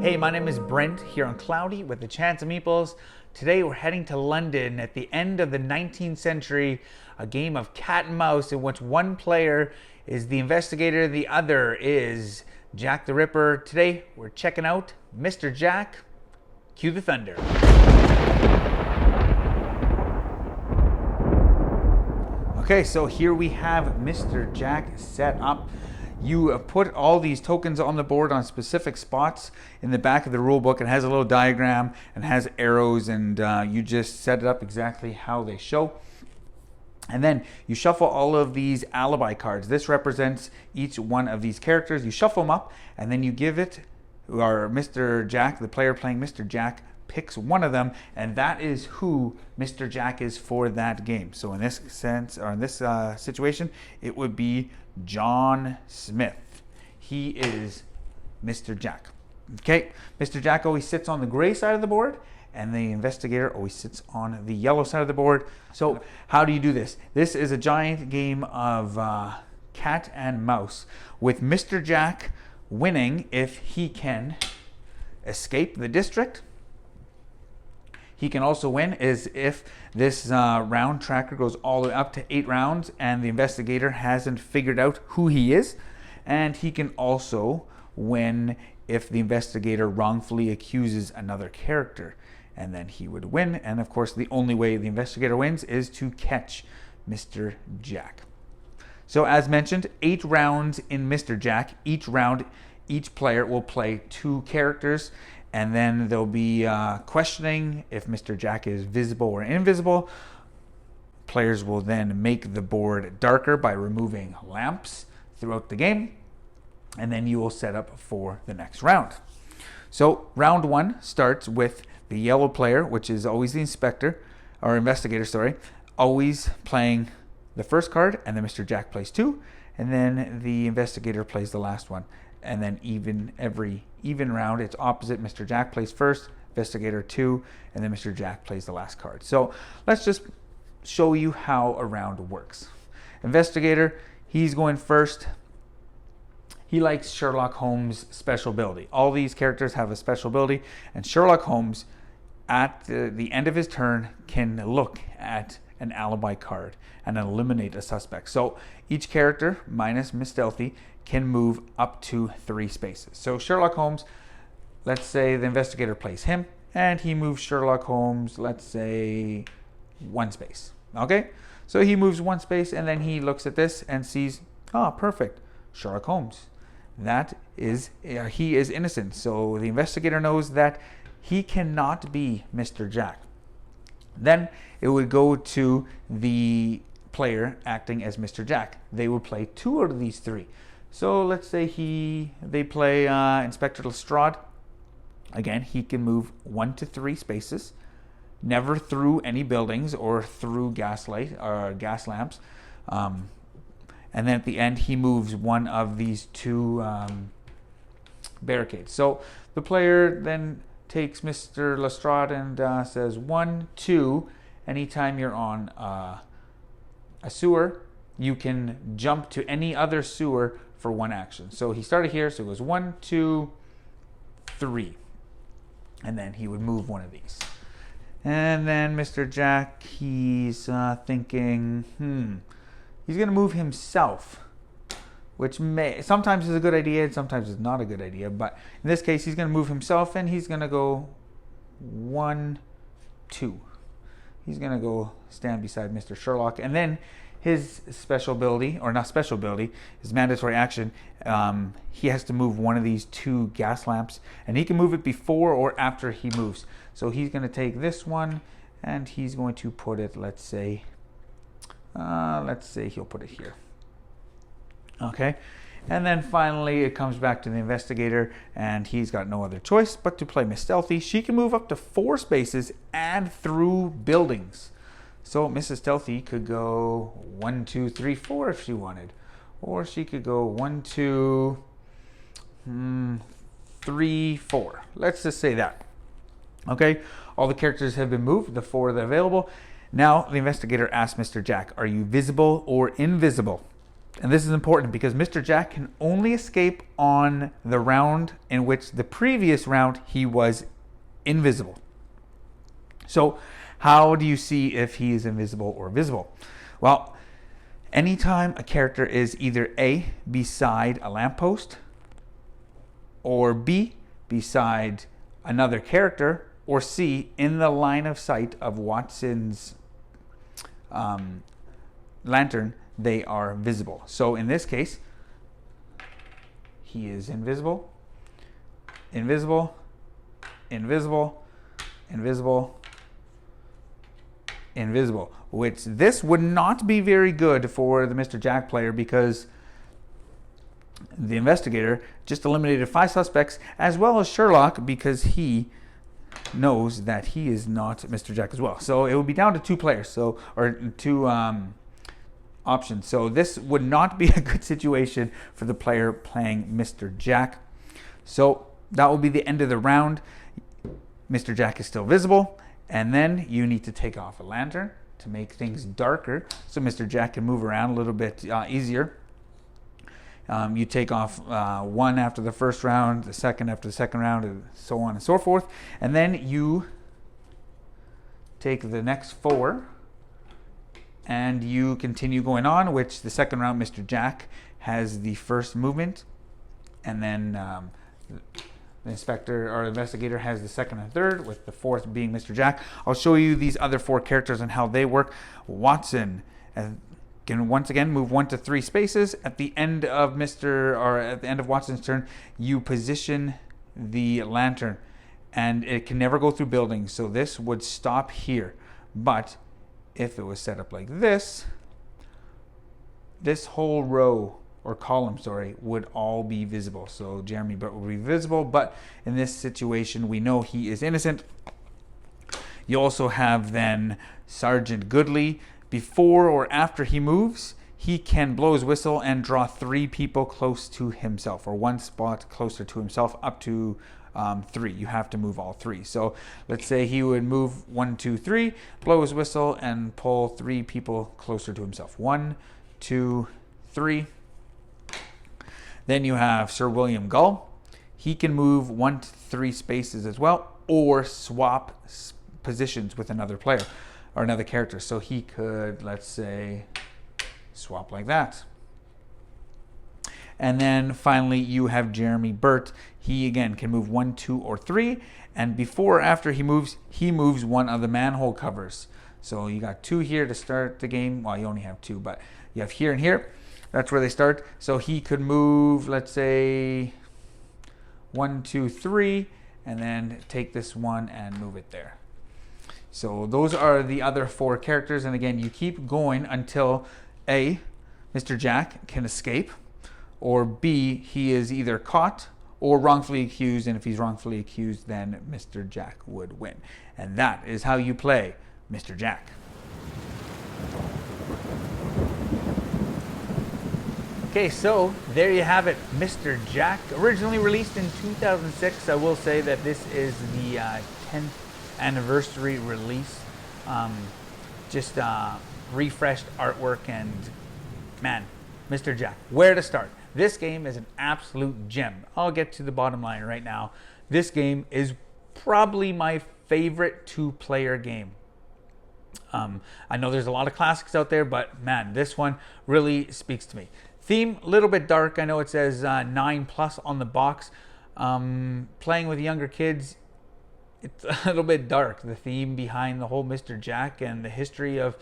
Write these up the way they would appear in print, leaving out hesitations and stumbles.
Hey, my name is Brent here on Cloudy with the Chance of Meeples. Today we're heading to London at the end of the 19th century, a game of cat and mouse in which one player is the investigator, the other is Jack the Ripper. Today we're checking out Mr. Jack. Cue the thunder. Okay, so here we have Mr. Jack set up. You have put all these tokens on the board on specific spots in the back of the rule book. It has a little diagram and has arrows, and you just set it up exactly how they show. And then you shuffle all of these alibi cards. This represents each one of these characters. You shuffle them up, and then you give it, or Mr. Jack, the player playing Mr. Jack, picks one of them, and that is who Mr. Jack is for that game. So in this sense, or in this situation, it would be John Smith. He is Mr. Jack. Okay, Mr. Jack always sits on the gray side of the board, and the investigator always sits on the yellow side of the board. So how do you do this? This is a giant game of cat and mouse, with Mr. Jack winning if he can escape the district. He can also win is if this round tracker goes all the way up to 8 rounds and the investigator hasn't figured out who he is. And he can also win if the investigator wrongfully accuses another character, and then he would win. And of course, the only way the investigator wins is to catch Mr. Jack. So as mentioned, 8 rounds in Mr. Jack. Each round, each player will play 2 characters. And then there'll be questioning if Mr. Jack is visible or invisible. Players will then make the board darker by removing lamps throughout the game. And then you will set up for the next round. So round 1 starts with the yellow player, which is always the inspector, or investigator, sorry, always playing the first card, and then Mr. Jack plays 2, and then the investigator plays the last one. And then every even round, it's opposite. Mr. Jack plays first, investigator 2, and then Mr. Jack plays the last card. So let's just show you how a round works. Investigator, he's going first. He likes Sherlock Holmes' special ability. All these characters have a special ability, and Sherlock Holmes, at the end of his turn, can look at an alibi card and eliminate a suspect. So each character, minus Miss Stealthy, can move up to 3 spaces. So Sherlock Holmes, let's say the investigator plays him, and he moves Sherlock Holmes, let's say 1 space. Okay? So he moves 1 space, and then he looks at this and sees, perfect, Sherlock Holmes. That is, he is innocent. So the investigator knows that he cannot be Mr. Jack. Then it would go to the player acting as Mr. Jack. They will play 2 out of these 3. So let's say they play Inspector Lestrade. Again, he can move 1 to 3 spaces, never through any buildings or through gas lamps. And then at the end, he moves one of these 2 barricades. So the player then takes Mr. Lestrade and says 1, 2. Anytime you're on a sewer, you can jump to any other sewer for 1 action. So he started here, so it goes 1, 2, 3. And then he would move 1 of these. And then Mr. Jack, he's thinking, he's going to move himself, which sometimes is a good idea and sometimes is not a good idea. But in this case, he's going to move himself, and he's going to go 1, 2. He's going to go stand beside Mr. Sherlock, and then his special ability, or not special ability, his mandatory action, he has to move 1 of these 2 gas lamps, and he can move it before or after he moves. So he's going to take this one, and he's going to put it, let's say he'll put it here. Okay, and then finally it comes back to the investigator, and he's got no other choice but to play Miss Stealthy. She can move up to 4 spaces and through buildings. So Mrs. Stealthy could go 1, 2, 3, 4 if she wanted. Or she could go 1, 2, 3, 4. Let's just say that. Okay, all the characters have been moved, the 4 that are available. Now the investigator asks Mr. Jack, are you visible or invisible? And this is important because Mr. Jack can only escape on the round in which the previous round he was invisible. So how do you see if he is invisible or visible? Well, anytime a character is either A, beside a lamppost, or B, beside another character, or C, in the line of sight of Watson's lantern, they are visible. So in this case, he is invisible, invisible, invisible, invisible, invisible, which this would not be very good for the Mr. Jack player because the investigator just eliminated 5 suspects as well as Sherlock because he knows that he is not Mr. Jack as well. So it would be down to 2 players, or 2 options. So this would not be a good situation for the player playing Mr. Jack. So that will be the end of the round. Mr. Jack is still visible, and then you need to take off a lantern to make things darker so Mr. Jack can move around a little bit easier. You take off one after the first round, the second after the second round, and so on and so forth. And then you take the next 4 and you continue going on, which the second round, Mr. Jack has the first movement, and then the inspector or investigator has the second and third, with the fourth being Mr. Jack. I'll show you these other 4 characters and how they work. Watson can once again move 1 to 3 spaces. At the end of Watson's turn, you position the lantern, and it can never go through buildings, so this would stop here. But if it was set up like this whole row or column, would all be visible. So Jeremy Brent will be visible, but in this situation, we know he is innocent. You also have then Sergeant Goodley. Before or after he moves, he can blow his whistle and draw 3 people close to himself, or 1 spot closer to himself, up to 3. You have to move all 3. So let's say he would move 1, 2, 3, blow his whistle, and pull 3 people closer to himself. 1, 2, 3. Then you have Sir William Gull. He can move 1 to 3 spaces as well, or swap positions with another player or another character. So he could, let's say, swap like that. And then finally you have Jeremy Brent. He again can move 1, 2, or 3, and before or after he moves 1 of the manhole covers. So you got 2 here to start the game. Well, you only have 2, but you have here and here. That's where they start. So he could move, let's say, 1, 2, 3, and then take this one and move it there. So those are the other 4 characters, and again, you keep going until A, Mr. Jack can escape, or B, he is either caught or wrongfully accused, and if he's wrongfully accused, then Mr. Jack would win. And that is how you play Mr. Jack. Okay, so there you have it, Mr. Jack, originally released in 2006. I will say that this is the 10th anniversary release. Just refreshed artwork, and man, Mr. Jack, where to start? This game is an absolute gem. I'll get to the bottom line right now. This game is probably my favorite 2-player game. I know there's a lot of classics out there, but man, this one really speaks to me. Theme, a little bit dark. I know it says 9+ on the box. Playing with younger kids, it's a little bit dark. The theme behind the whole Mr. Jack and the history of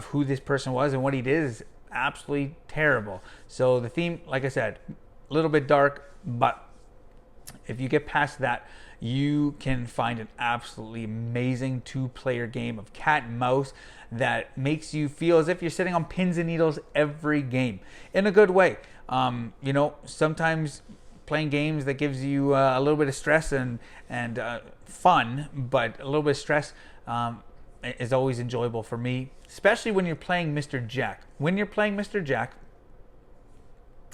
who this person was and what he did is absolutely terrible. So the theme, like I said, a little bit dark, but if you get past that, you can find an absolutely amazing 2-player game of cat and mouse that makes you feel as if you're sitting on pins and needles every game in a good way. You know, sometimes playing games that gives you a little bit of stress and fun, but a little bit of stress is always enjoyable for me, especially when you're playing Mr. Jack. When you're playing Mr. Jack,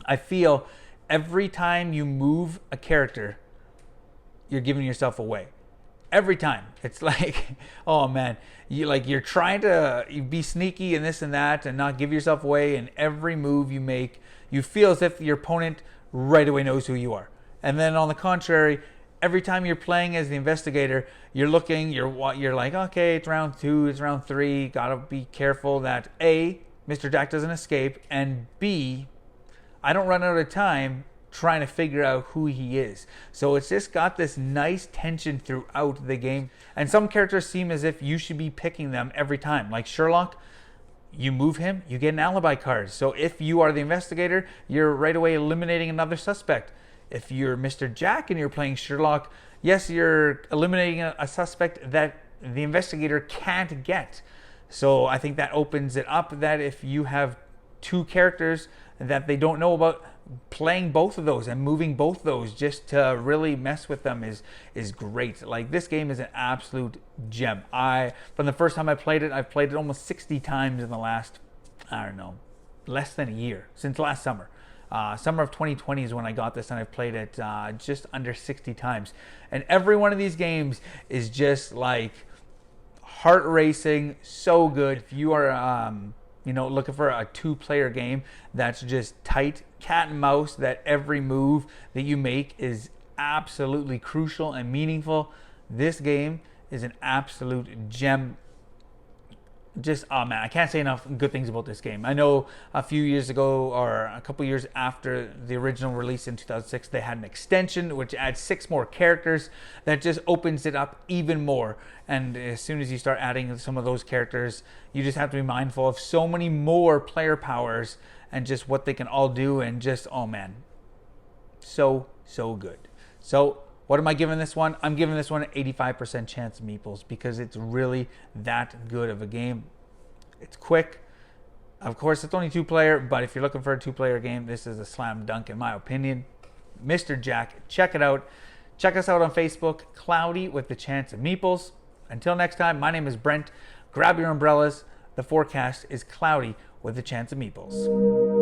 I feel every time you move a character, you're giving yourself away. every time. It's like, oh man, you're trying to be sneaky and this and that and not give yourself away, and every move you make, you feel as if your opponent right away knows who you are. And then on the contrary, every time you're playing as the investigator, you're like, okay, it's round 2, it's round 3, gotta be careful that A, Mr. Jack doesn't escape, and B, I don't run out of time trying to figure out who he is. So it's just got this nice tension throughout the game. And some characters seem as if you should be picking them every time. Like Sherlock, you move him, you get an alibi card. So if you are the investigator, you're right away eliminating another suspect. If you're Mr. Jack and you're playing Sherlock, yes, you're eliminating a suspect that the investigator can't get. So I think that opens it up that if you have two characters that they don't know about, playing both of those and moving both those just to really mess with them is great. Like, this game is an absolute gem. From the first time I played it, I've played it almost 60 times in the last, I don't know, less than a year, since last summer. Summer of 2020 is when I got this, and I've played it just under 60 times. And every one of these games is just like heart racing, so good. If you are looking for a 2-player game that's just tight, cat and mouse, that every move that you make is absolutely crucial and meaningful, this game is an absolute gem. Just, oh man, I can't say enough good things about this game. I know a few years ago, or a couple years after the original release in 2006, they had an extension which adds 6 more characters that just opens it up even more. And as soon as you start adding some of those characters, you just have to be mindful of so many more player powers and just what they can all do, and just, oh man, so good. So what am I giving this one? I'm giving this one an 85% Chance of Meeples, because it's really that good of a game. It's quick. Of course, it's only 2-player, but if you're looking for a 2-player game, this is a slam dunk in my opinion. Mr. Jack, check it out. Check us out on Facebook, Cloudy with the Chance of Meeples. Until next time, my name is Brent. Grab your umbrellas. The forecast is cloudy with the Chance of Meeples.